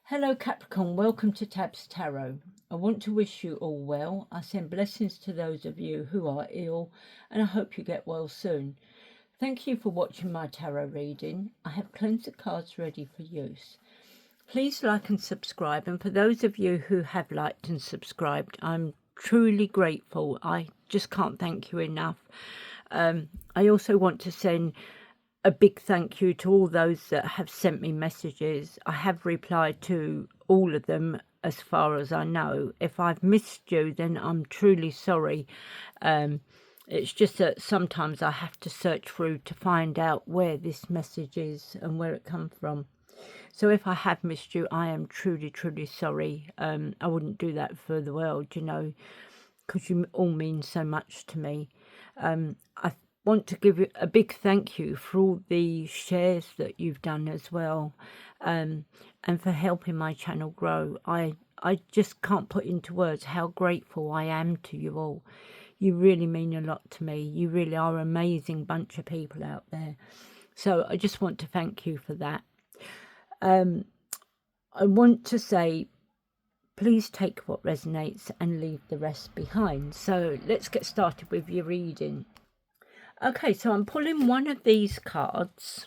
Hello Capricorn, welcome to Tab's Tarot. I want to wish you all well. I send blessings to those of you who are ill and I hope you get well soon. Thank you for watching my tarot reading. I have cleanser cards ready for use. Please like and subscribe, and for those of you who have liked and subscribed, I'm truly grateful. I just can't thank you enough. I also want to send a big thank you to all those that have sent me messages. I have replied to all of them as far as I know. If I've missed you, then I'm truly sorry. It's just that sometimes I have to search through to find out where this message is and where it comes from. So if I have missed you, I am truly, truly sorry. I wouldn't do that for the world, you know, because you all mean so much to me. I want to give you a big thank you for all the shares that you've done as well, and for helping my channel grow. I just can't put into words how grateful I am to you all. You really mean a lot to me. You really are an amazing bunch of people out there. So I just want to thank you for that. I want to say, please take what resonates and leave the rest behind. So let's get started with your reading. Okay, so I'm pulling one of these cards.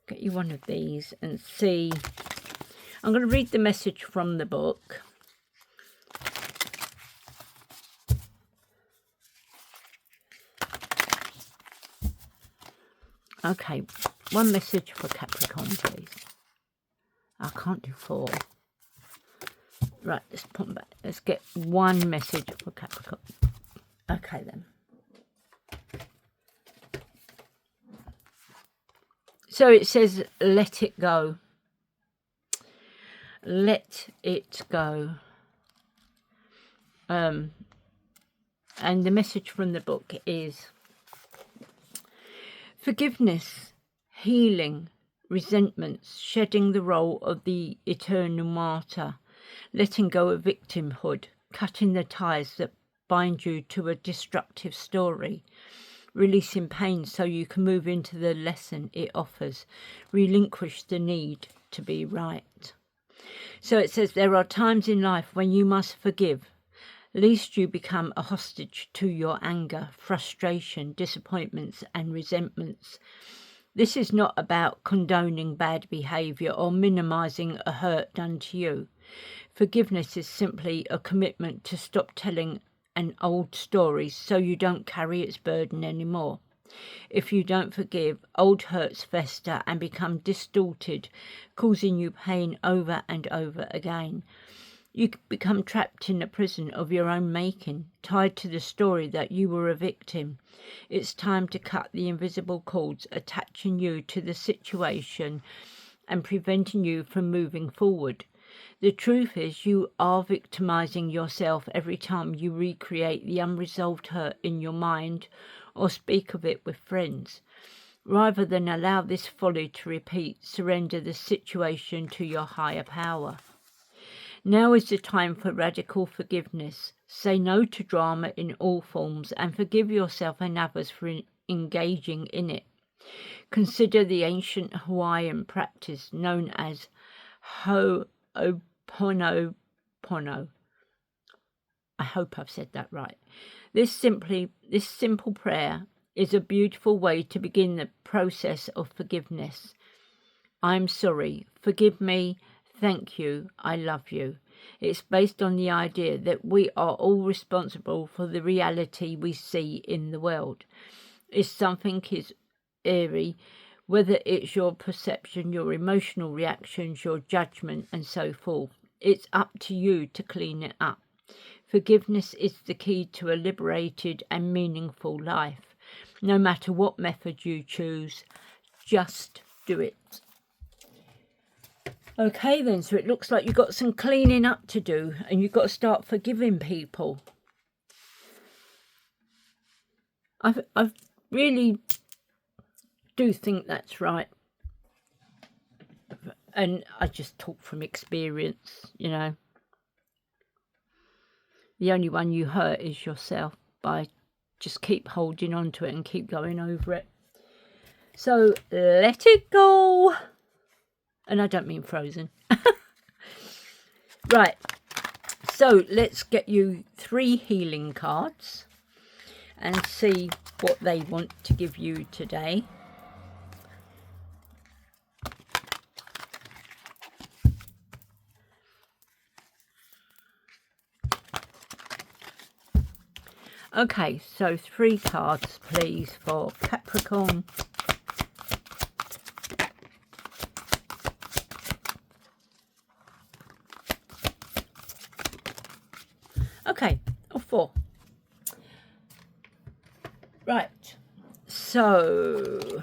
Get you one of these and see. I'm going to read the message from the book. Okay, one message for Capricorn, please. I can't do four. Right, let's put them back. Let's get one message for Capricorn. Okay, then. So it says, let it go. Let it go. And the message from the book is forgiveness, healing, resentments, shedding the role of the eternal martyr, letting go of victimhood, cutting the ties that bind you to a destructive story, releasing pain so you can move into the lesson it offers, relinquish the need to be right. So it says there are times in life when you must forgive, lest you become a hostage to your anger, frustration, disappointments and resentments. This is not about condoning bad behaviour or minimising a hurt done to you. Forgiveness is simply a commitment to stop telling an old story so you don't carry its burden anymore. If you don't forgive, old hurts fester and become distorted, causing you pain over and over again. You become trapped in a prison of your own making, tied to the story that you were a victim. It's time to cut the invisible cords attaching you to the situation and preventing you from moving forward. The truth is you are victimizing yourself every time you recreate the unresolved hurt in your mind or speak of it with friends. Rather than allow this folly to repeat, surrender the situation to your higher power. Now is the time for radical forgiveness. Say no to drama in all forms and forgive yourself and others for engaging in it. Consider the ancient Hawaiian practice known as Ho'oponopono. I hope I've said that right. This simple prayer is a beautiful way to begin the process of forgiveness. I'm sorry, forgive me, thank you, I love you. It's based on the idea that we are all responsible for the reality we see in the world. If something is eerie, whether it's your perception, your emotional reactions, your judgment and so forth, it's up to you to clean it up. Forgiveness is the key to a liberated and meaningful life. No matter what method you choose, just do it. Okay then, so it looks like you've got some cleaning up to do and you've got to start forgiving people. I really do think that's right. And I just talk from experience, you know. The only one you hurt is yourself by just keep holding on to it and keep going over it. So let it go. And I don't mean frozen. Right. So let's get you 3 healing cards and see what they want to give you today. Okay, so 3 cards, please, for Capricorn. Okay, or 4. Right, so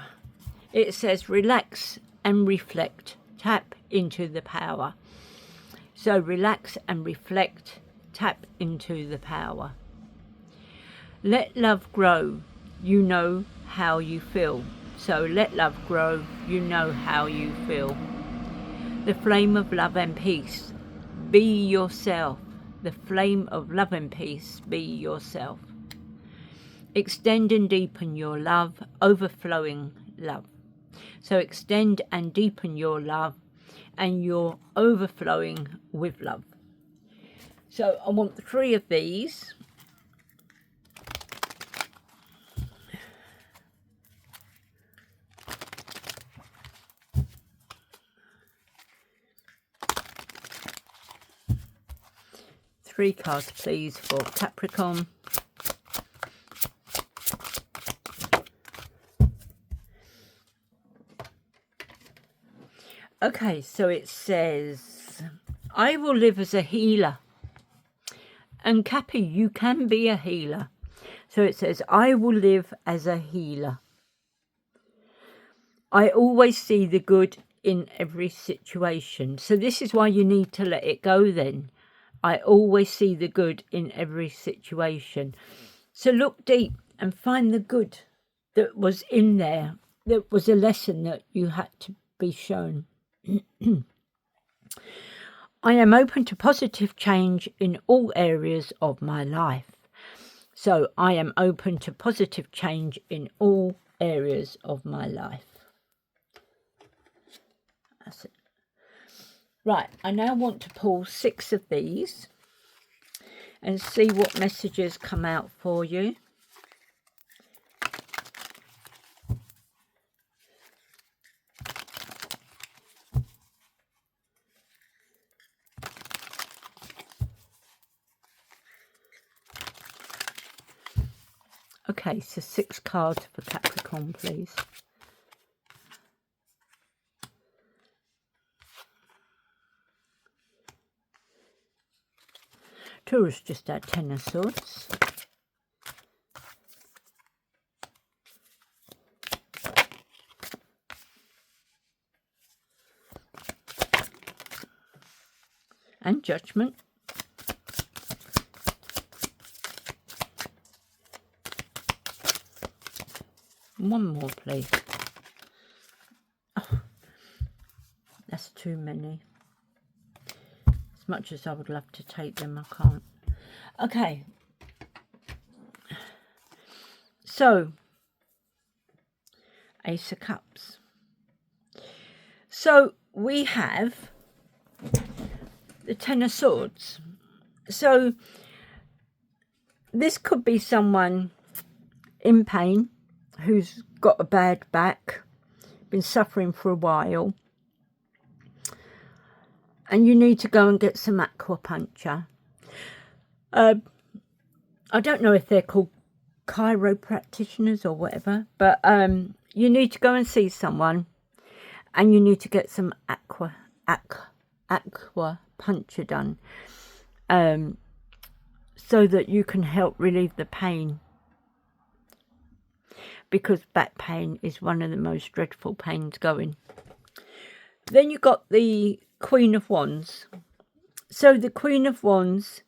it says relax and reflect. Tap into the power. So relax and reflect. Tap into the power. Let love grow, you know how you feel. So let love grow, you know how you feel. The flame of love and peace, be yourself. The flame of love and peace, be yourself. Extend and deepen your love, overflowing love. So extend and deepen your love, and you're overflowing with love. So I want 3 of these. Three cards, please, for Capricorn. Okay, so it says, I will live as a healer. And Cappy, you can be a healer. So it says, I will live as a healer. I always see the good in every situation. So this is why you need to let it go then. I always see the good in every situation. So look deep and find the good that was in there. That was a lesson that you had to be shown. I am open to positive change in all areas of my life. So I am open to positive change in all areas of my life. That's it. Right, I now want to pull 6 of these and see what messages come out for you. Okay, so 6 cards for Capricorn, please. Taurus just had 10 of Swords. And Judgment. One more, please. Oh, that's too many. As much as I would love to take them, I can't. Okay. So, Ace of Cups. So, we have the 10 of Swords. So, this could be someone in pain who's got a bad back, been suffering for a while, and you need to go and get some acupuncture. I don't know if they're called chiropractitioners or whatever, but you need to go and see someone, and you need to get some acupuncture done, so that you can help relieve the pain, because back pain is one of the most dreadful pains going. Then you got the Queen of Wands. So the Queen of Wands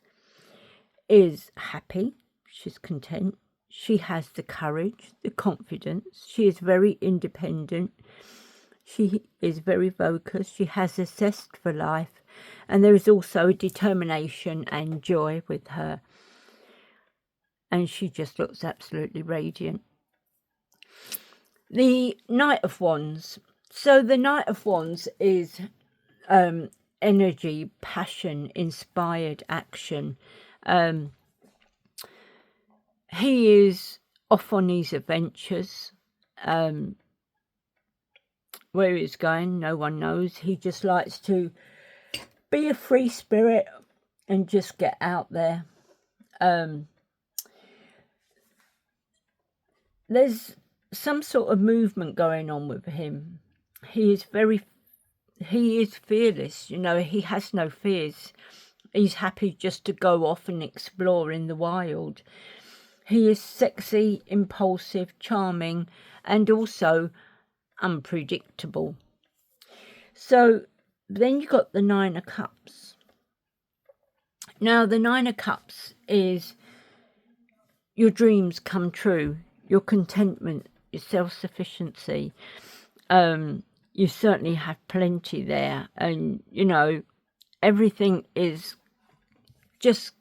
is happy, she's content, she has the courage, the confidence, she is very independent, she is very focused, she has a zest for life, and there is also determination and joy with her, and she just looks absolutely radiant. The Knight of Wands. So the Knight of Wands is energy, passion, inspired action. He is off on his adventures. Where he's going, no one knows. He just likes to be a free spirit and just get out there. There's some sort of movement going on with him. He is fearless, you know, he has no fears. He's happy just to go off and explore in the wild. He is sexy, impulsive, charming, and also unpredictable. So then you've got the Nine of Cups. Now the Nine of Cups is your dreams come true, your contentment, your self-sufficiency. You certainly have plenty there, and you know, everything is just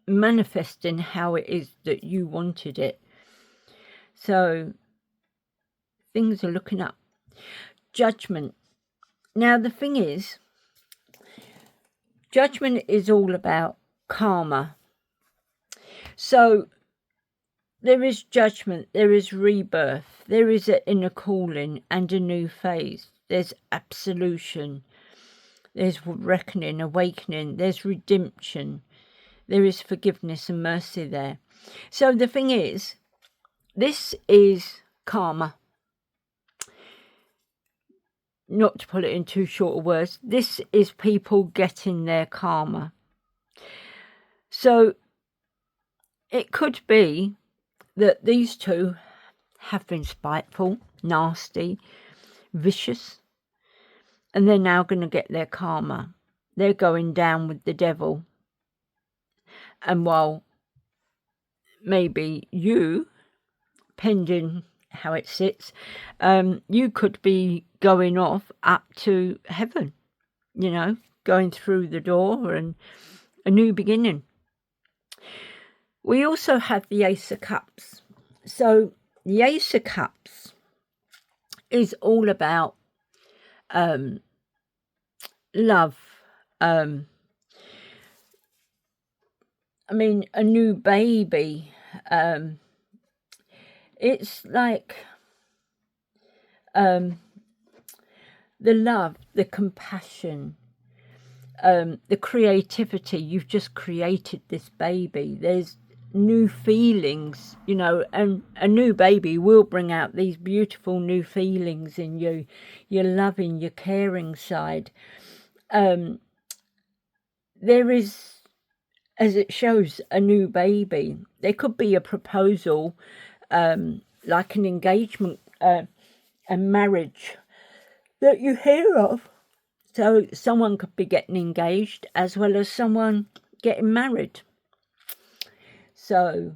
manifesting how it is that you wanted it. So things are looking up. Judgment. Now the thing is, judgment is all about karma. So there is judgment, there is rebirth, there is an inner calling and a new phase. There's absolution, there's reckoning, awakening, there's redemption, there is forgiveness and mercy there. So the thing is, this is karma. Not to put it in too short of words, this is people getting their karma. So it could be that these two have been spiteful, nasty, vicious, and they're now going to get their karma. They're going down with the devil. And while maybe you, pending how it sits, you could be going off up to heaven, you know, going through the door and a new beginning. We also have the Ace of Cups. So the Ace of Cups is all about love. I mean, a new baby. It's like the love, the compassion, the creativity. You've just created this baby. There's new feelings, you know, and a new baby will bring out these beautiful new feelings in you, your loving, your caring side. There is, as it shows, a new baby. There could be a proposal, like an engagement, a marriage that you hear of. So someone could be getting engaged as well as someone getting married. So,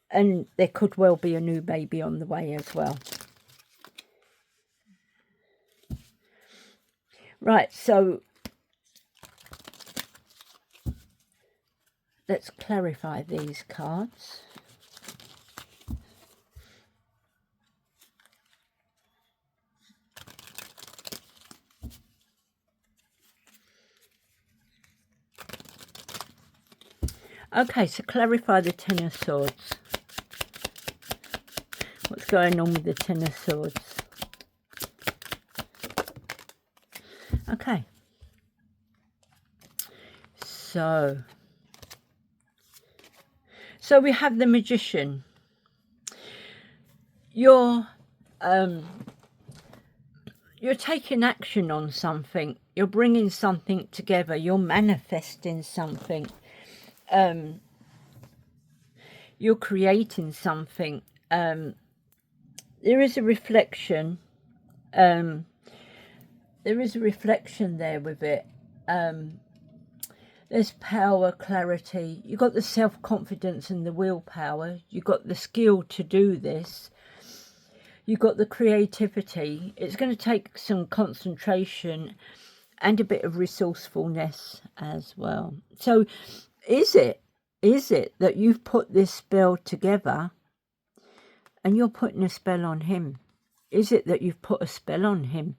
and there could well be a new baby on the way as well. Right, so let's clarify these cards. Okay, so clarify the Ten of Swords. What's going on with the Ten of Swords? Okay. So we have the Magician. You're taking action on something. You're bringing something together. You're manifesting something. You're creating something. There is a reflection. There is a reflection there with it. There's power, clarity. You've got the self-confidence and the willpower. You've got the skill to do this. You've got the creativity. It's going to take some concentration and a bit of resourcefulness as well. So is it that you've put this spell together and you're putting a spell on him. Is it that you've put a spell on him?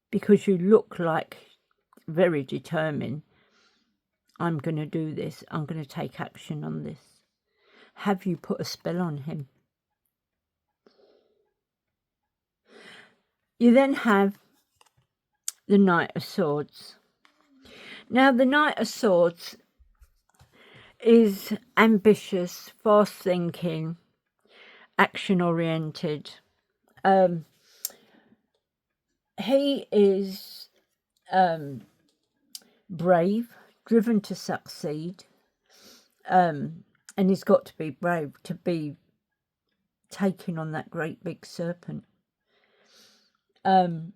Because you look like very determined. I'm going to do this. I'm going to take action on this. Have you put a spell on him? You then have the Knight of Swords. Now, the Knight of Swords is ambitious, fast-thinking, action-oriented. He is brave, driven to succeed, and he's got to be brave to be taking on that great big serpent. You're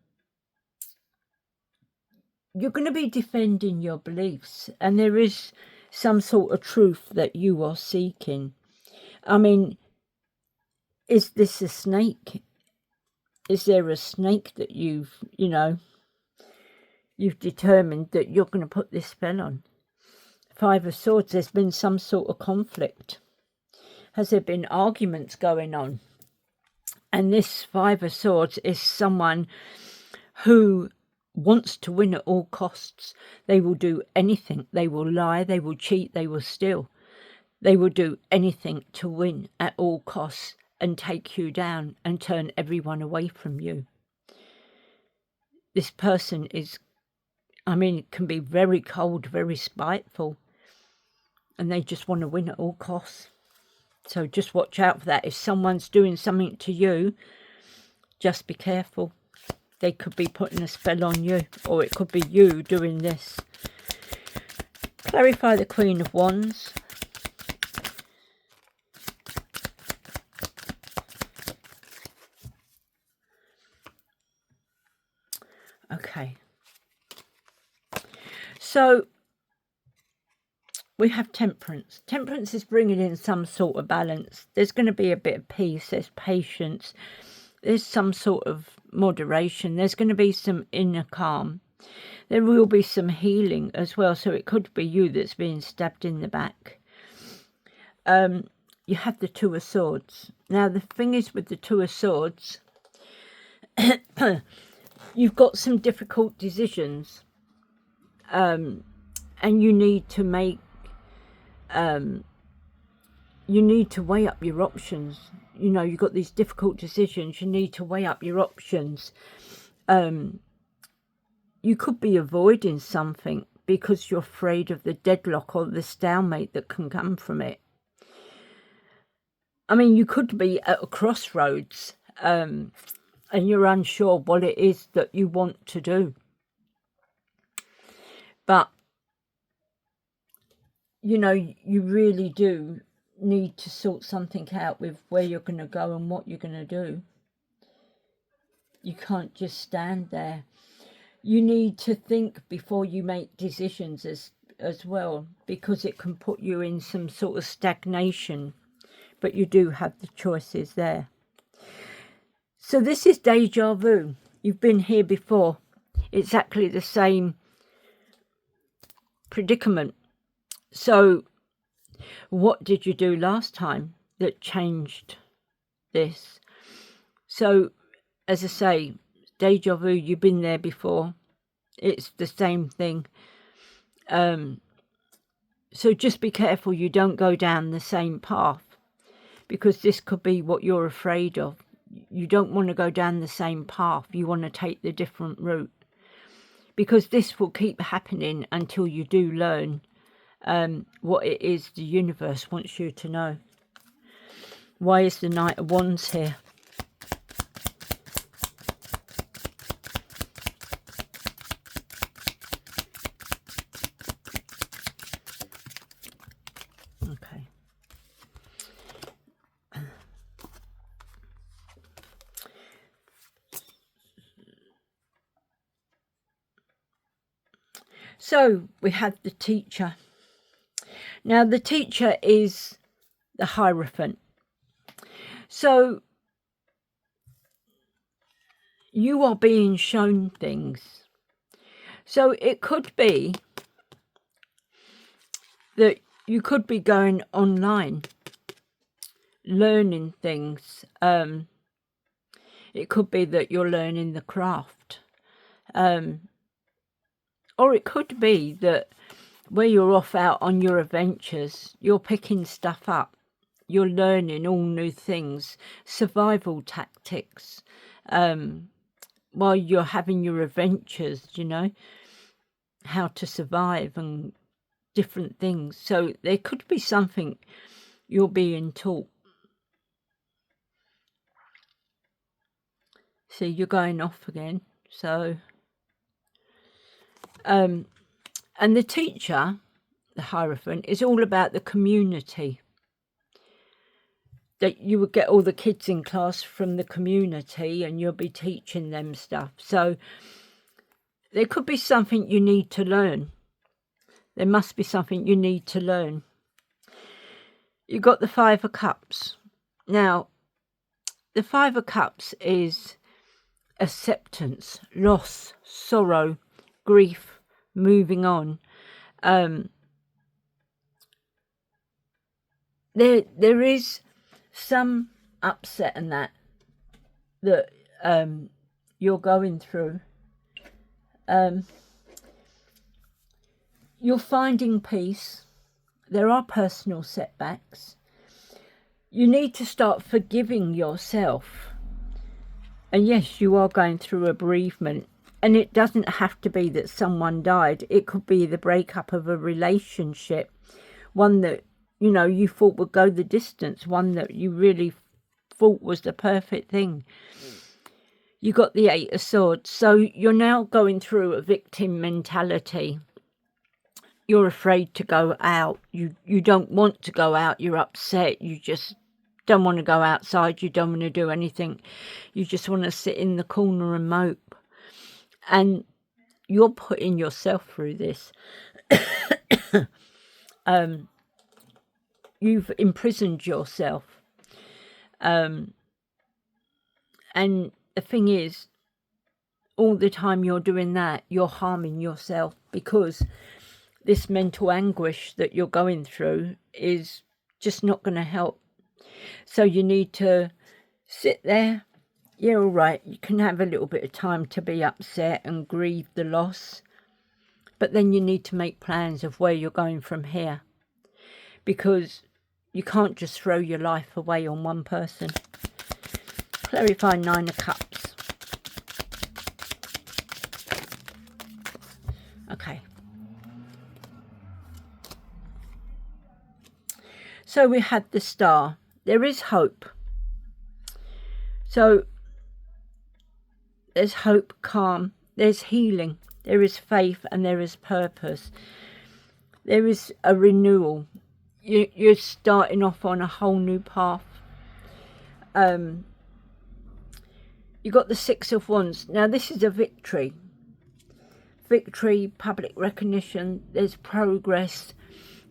going to be defending your beliefs, and there is some sort of truth that you are seeking. I mean, is this a snake? Is there a snake that you've determined that you're going to put this spell on? Five of Swords, there's been some sort of conflict. Has there been arguments going on? And this Five of Swords is someone who wants to win at all costs. They will do anything. They will lie, they will cheat, they will steal. They will do anything to win at all costs and take you down and turn everyone away from you. This person is, can be very cold, very spiteful, and they just want to win at all costs. So just watch out for that. If someone's doing something to you, just be careful. They could be putting a spell on you, or it could be you doing this. Clarify the Queen of Wands. Okay. So we have Temperance. Temperance is bringing in some sort of balance. There's going to be a bit of peace. There's patience. There's some sort of moderation. There's going to be some inner calm. There will be some healing as well. So it could be you that's being stabbed in the back. You have the Two of Swords. Now, the thing is with the Two of Swords, you've got some difficult decisions. And you need to make, you need to weigh up your options. You've got these difficult decisions. You need to weigh up your options. You could be avoiding something because you're afraid of the deadlock or the stalemate that can come from it. You could be at a crossroads and you're unsure what it is that you want to do. But, you really do need to sort something out with where you're going to go and what you're going to do. You can't just stand there. You need to think before you make decisions as well, because it can put you in some sort of stagnation. But you do have the choices there. So this is deja vu. You've been here before. Exactly the same predicament. So what did you do last time that changed this? So, as I say, deja vu, you've been there before. It's the same thing. So just be careful you don't go down the same path, because this could be what you're afraid of. You don't want to go down the same path. You want to take the different route, because this will keep happening until you do learn what it is the universe wants you to know. Why is the Knight of Wands here? Okay. So we have the Teacher. Now the Teacher is the Hierophant. So you are being shown things. So it could be that you could be going online learning things. It could be that you're learning the craft. Or it could be that where you're off out on your adventures, you're picking stuff up. You're learning all new things, survival tactics, while you're having your adventures, you know, how to survive and different things. So there could be something you're being taught. See, you're going off again. So, and the teacher, the Hierophant, is all about the community. That you would get all the kids in class from the community and you'll be teaching them stuff. So there could be something you need to learn. There must be something you need to learn. You got the Five of Cups. Now, the Five of Cups is acceptance, loss, sorrow, grief, moving on. There is some upset and that you're going through. You're finding peace. There are personal setbacks. You need to start forgiving yourself. And yes, you are going through a bereavement. And it doesn't have to be that someone died. It could be the breakup of a relationship. One that, you know, you thought would go the distance. One that you really thought was the perfect thing. You got the Eight of Swords. So you're now going through a victim mentality. You're afraid to go out. You don't want to go out. You're upset. You just don't want to go outside. You don't want to do anything. You just want to sit in the corner and mope. And you're putting yourself through this. You've imprisoned yourself. And the thing is, all the time you're doing that, you're harming yourself, because this mental anguish that you're going through is just not going to help. So you need to sit there. Yeah, all right, you can have a little bit of time to be upset and grieve the loss. But then you need to make plans of where you're going from here. Because you can't just throw your life away on one person. Clarify Nine of Cups. Okay. So we had the Star. There is hope. So there's hope, calm, there's healing, there is faith, and there is purpose. There is a renewal. You're starting off on a whole new path. You got the Six of Wands. Now this is a victory. Victory, public recognition, there's progress.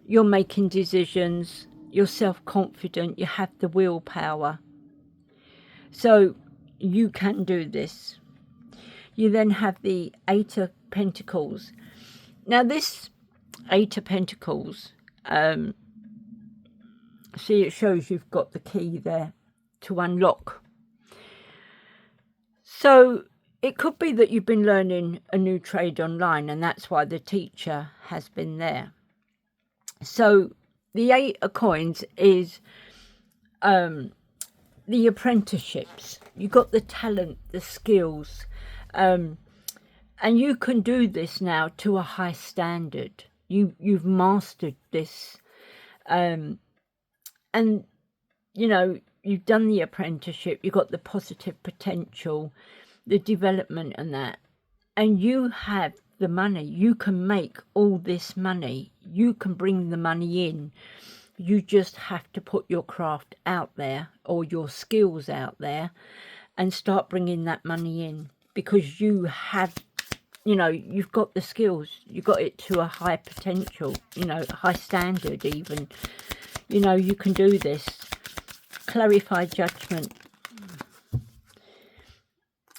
You're making decisions. You're self-confident. You have the willpower. So you can do this. You then have the Eight of Pentacles. Now this Eight of Pentacles, see, it shows you've got the key there to unlock. So it could be that you've been learning a new trade online, and that's why the teacher has been there. So the Eight of Coins is the apprenticeships. You got the talent, the skills, and you can do this now to a high standard. You've mastered this, and you know, you've done the apprenticeship. You've got the positive potential, the development, and that, and you have the money. You can make all this money. You can bring the money in. You just have to put your craft out there, or your skills out there, and start bringing that money in, because you have, you know, you've got the skills. You got it to a high potential, you know, high standard even. You know, you can do this. Clarify Judgment.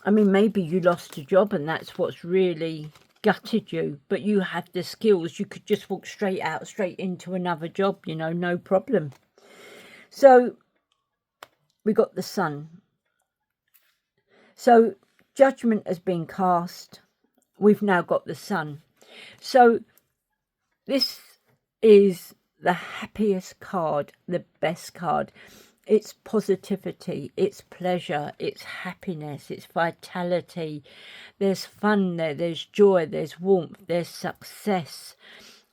I mean, maybe you lost a job and that's what's really gutted you, but you have the skills. You could just walk straight out, straight into another job, you know, no problem. So we got the Sun. So judgment has been cast. We've now got the Sun. So this is the happiest card, the best card. It's positivity, it's pleasure, it's happiness, it's vitality. There's fun there, there's joy, there's warmth, there's success,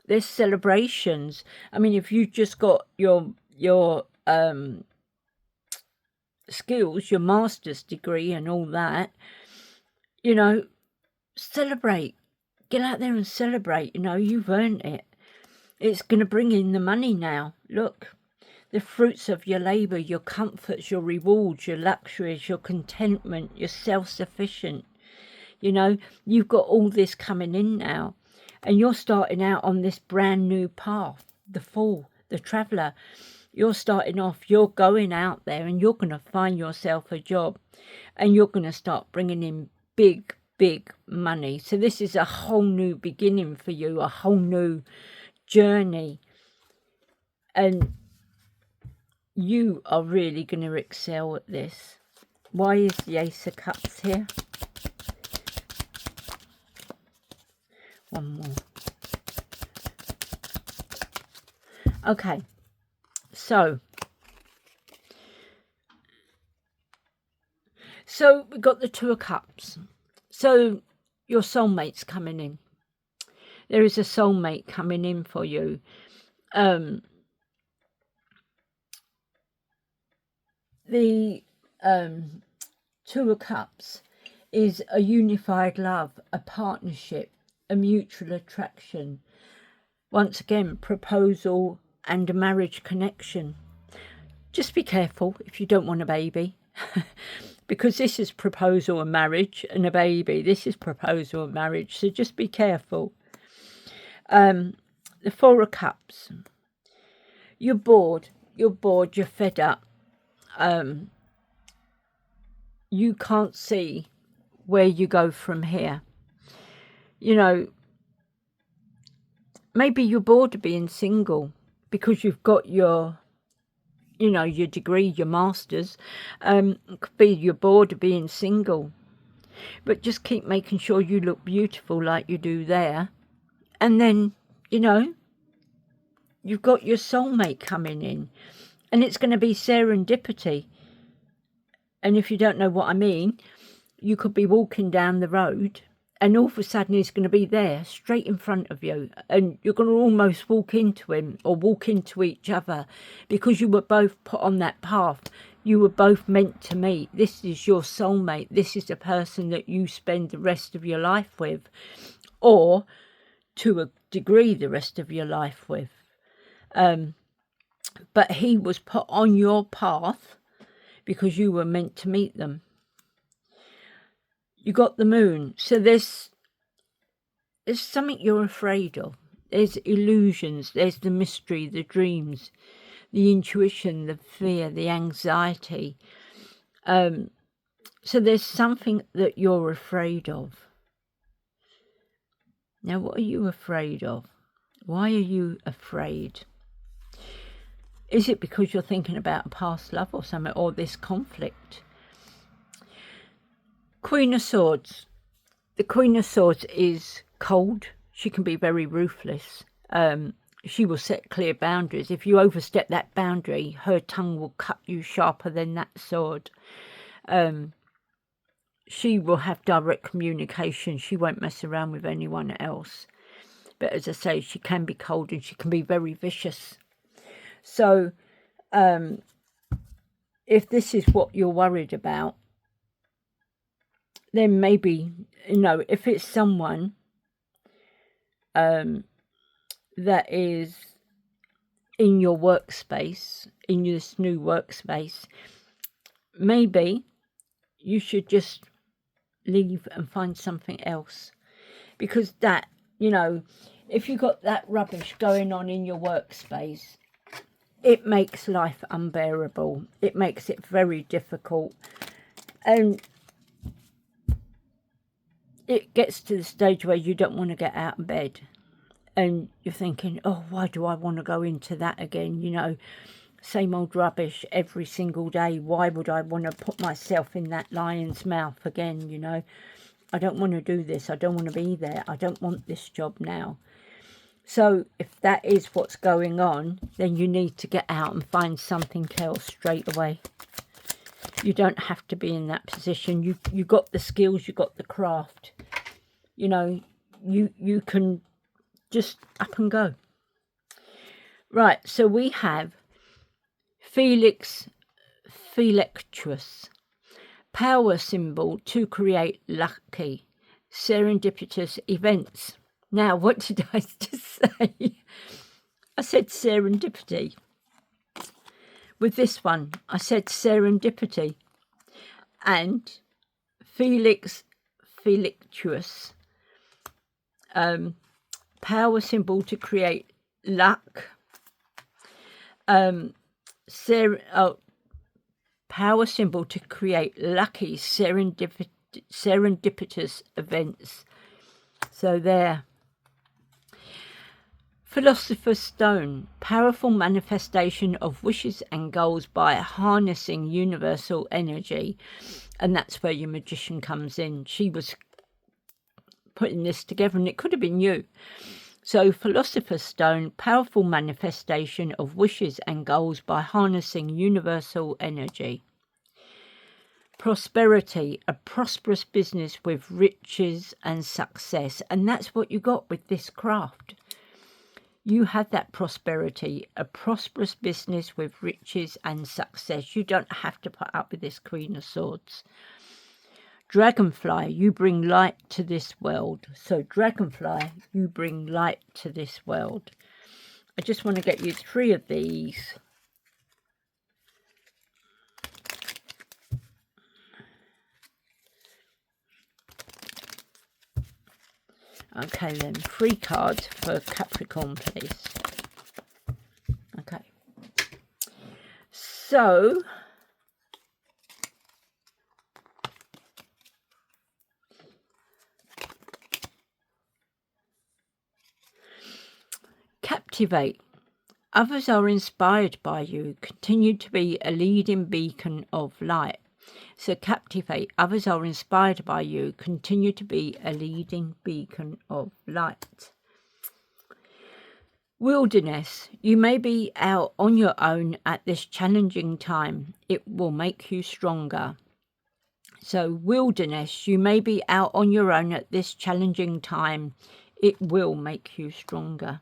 there's celebrations. I mean, if you've just got your skills, your master's degree and all that, you know, celebrate. Get out there and celebrate. You know, you've earned it. It's going to bring in the money now. Look, the fruits of your labour, your comforts, your rewards, your luxuries, your contentment, you're self-sufficient. You know, you've got all this coming in now. And you're starting out on this brand new path, the Fool, the Traveller. You're starting off, you're going out there and you're going to find yourself a job. And you're going to start bringing in big money. So this is a whole new beginning for you, a whole new journey. And you are really going to excel at this. Why is the Ace of Cups here? One more. Okay, so we've got the Two of Cups. So your soulmate's coming in. There is a soulmate coming in for you. The Two of Cups is a unified love, a partnership, a mutual attraction. Once again, proposal and a marriage connection. Just be careful if you don't want a baby. Because this is proposal and marriage and a baby. This is proposal and marriage. So just be careful. The Four of Cups. You're bored. You're fed up. You can't see where you go from here. You know, maybe you're bored of being single because you've got your, you know, your degree, your master's. It could be you're bored of being single. But just keep making sure you look beautiful like you do there. And then, you know, you've got your soulmate coming in. And it's going to be serendipity. And if you don't know what I mean, you could be walking down the road and all of a sudden he's going to be there straight in front of you. And you're going to almost walk into him or walk into each other because you were both put on that path. You were both meant to meet. This is your soulmate. This is the person that you spend the rest of your life with, or to a degree the rest of your life with. But he was put on your path because you were meant to meet them. You got the Moon. So there's something you're afraid of. There's illusions. There's the mystery, the dreams, the intuition, the fear, the anxiety. So there's something that you're afraid of. Now, what are you afraid of? Why are you afraid? Is it because you're thinking about a past love or something, or this conflict? Queen of Swords. The Queen of Swords is cold. She can be very ruthless. She will set clear boundaries. If you overstep that boundary, her tongue will cut you sharper than that sword. She will have direct communication. She won't mess around with anyone else. But as I say, she can be cold and she can be very vicious. So, if this is what you're worried about, then maybe, you know, if it's someone that is in your workspace, in this new workspace, maybe you should just leave and find something else. Because that, you know, if you got that rubbish going on in your workspace, it makes life unbearable. It makes it very difficult. And it gets to the stage where you don't want to get out of bed. And you're thinking, oh, why do I want to go into that again? You know, same old rubbish every single day. Why would I want to put myself in that lion's mouth again, you know? I don't want to do this. I don't want to be there. I don't want this job now. So if that is what's going on, then you need to get out and find something else straight away. You don't have to be in that position. You got the skills, you got the craft. You know, you can just up and go. Right, so we have Felix Felictuous, power symbol to create lucky, serendipitous events. Now, what did I just say? I said serendipity. With this one, I said serendipity. And Felix Felictuous, power symbol to create luck. Power symbol to create lucky serendipitous events. So there. Philosopher's Stone, powerful manifestation of wishes and goals by harnessing universal energy. And that's where your magician comes in. She was putting this together, and it could have been you. So Philosopher's Stone, powerful manifestation of wishes and goals by harnessing universal energy. Prosperity, a prosperous business with riches and success. And that's what you got with this craft. You have that prosperity, a prosperous business with riches and success. You don't have to put up with this Queen of Swords. Dragonfly, you bring light to this world. So Dragonfly, you bring light to this world. I just want to get you 3 of these. Okay then, 3 cards for Capricorn, please. Okay. So, captivate. Others are inspired by you. Continue to be a leading beacon of light. So captivate. Others are inspired by you. Continue to be a leading beacon of light. Wilderness. You may be out on your own at this challenging time. It will make you stronger. So wilderness. You may be out on your own at this challenging time. It will make you stronger.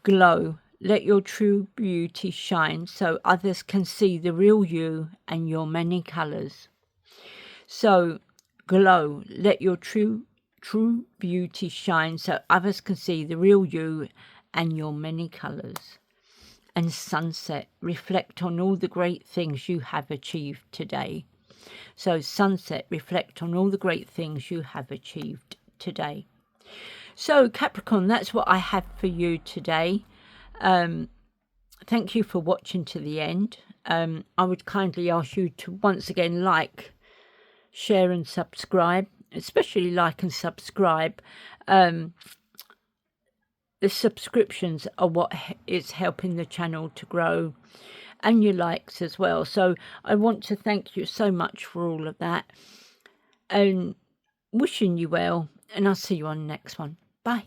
Glow. Let your true beauty shine so others can see the real you and your many colours. So, glow. Let your true beauty shine so others can see the real you and your many colours. And sunset. Reflect on all the great things you have achieved today. So, sunset. Reflect on all the great things you have achieved today. So, Capricorn, that's what I have for you today. Thank you for watching to the end. I would kindly ask you to once again like, share and subscribe, especially like and subscribe. The subscriptions are what is helping the channel to grow, and your likes as well. So I want to thank you so much for all of that, and wishing you well, and I'll see you on the next one. Bye.